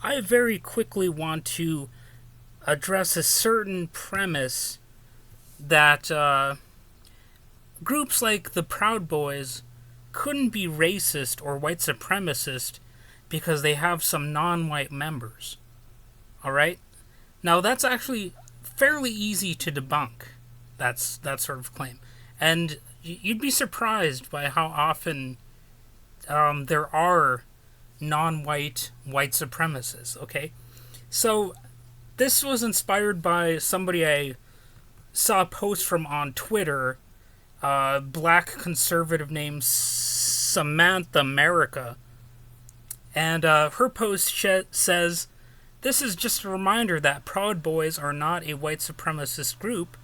I very quickly want to address a certain premise that groups like the Proud Boys couldn't be racist or white supremacist because they have some non-white members. Alright? Now, that's actually fairly easy to debunk. That's that sort of claim. And you'd be surprised by how often there are non-white white supremacists, okay? So, this was inspired by somebody I saw a post from on Twitter, black conservative named Samantha America. And her post says, "This is just a reminder that Proud Boys are not a white supremacist group.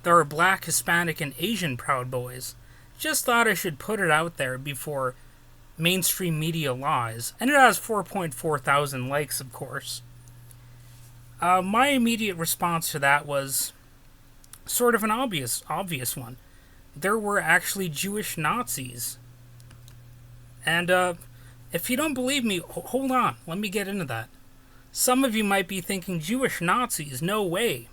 There are black, Hispanic, and Asian Proud Boys. Just thought I should put it out there before mainstream media lies." And it has 4.4 thousand likes, of course. My immediate response to that was sort of an obvious one. There were actually Jewish Nazis. And if you don't believe me, hold on, let me get into that. Some of you might be thinking, Jewish Nazis? No way.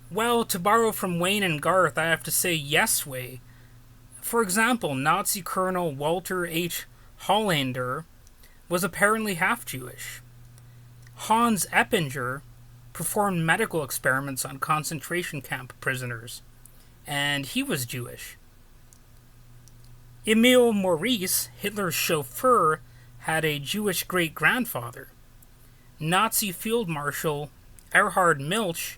Well, to borrow from Wayne and Garth, I have to say yes way. For example, Nazi Colonel Walter H. Hollander was apparently half Jewish. Hans Eppinger performed medical experiments on concentration camp prisoners, and he was Jewish. Emil Maurice, Hitler's chauffeur, had a Jewish great-grandfather. Nazi Field Marshal Erhard Milch,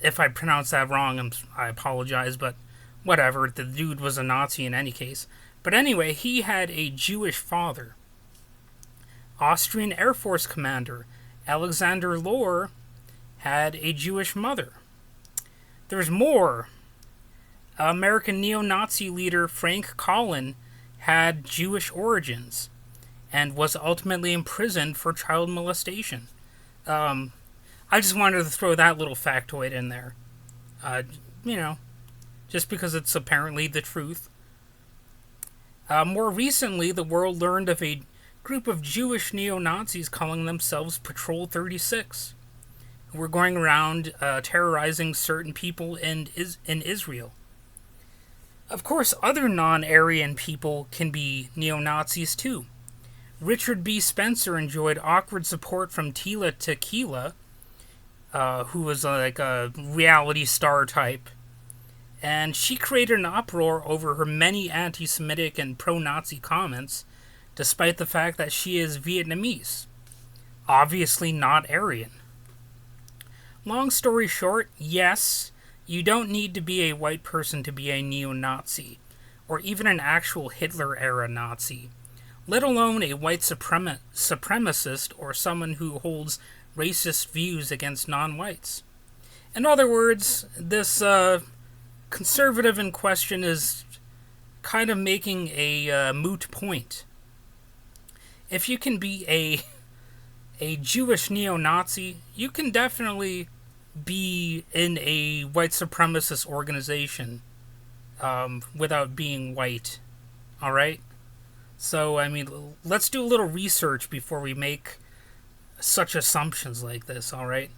if I pronounce that wrong, I apologize, but whatever, the dude was a Nazi in any case. But anyway, he had a Jewish father. Austrian Air Force commander Alexander Lohr had a Jewish mother. There's more. American neo-Nazi leader Frank Collin had Jewish origins and was ultimately imprisoned for child molestation. I just wanted to throw that little factoid in there. Just because it's apparently the truth. More recently, the world learned of a group of Jewish neo-Nazis calling themselves Patrol 36, who were going around terrorizing certain people in Israel. Of course, other non-Aryan people can be neo-Nazis too. Richard B. Spencer enjoyed awkward support from Tila Tequila, who was like a reality star type, and she created an uproar over her many anti-Semitic and pro-Nazi comments, despite the fact that she is Vietnamese. Obviously not Aryan. Long story short, yes, you don't need to be a white person to be a neo-Nazi, or even an actual Hitler-era Nazi, let alone a white supremacist or someone who holds racist views against non-whites. In other words, this conservative in question is kind of making a moot point. If you can be a Jewish neo-Nazi, you can definitely be in a white supremacist organization without being white. Alright? So, I mean, let's do a little research before we make such assumptions like this, alright?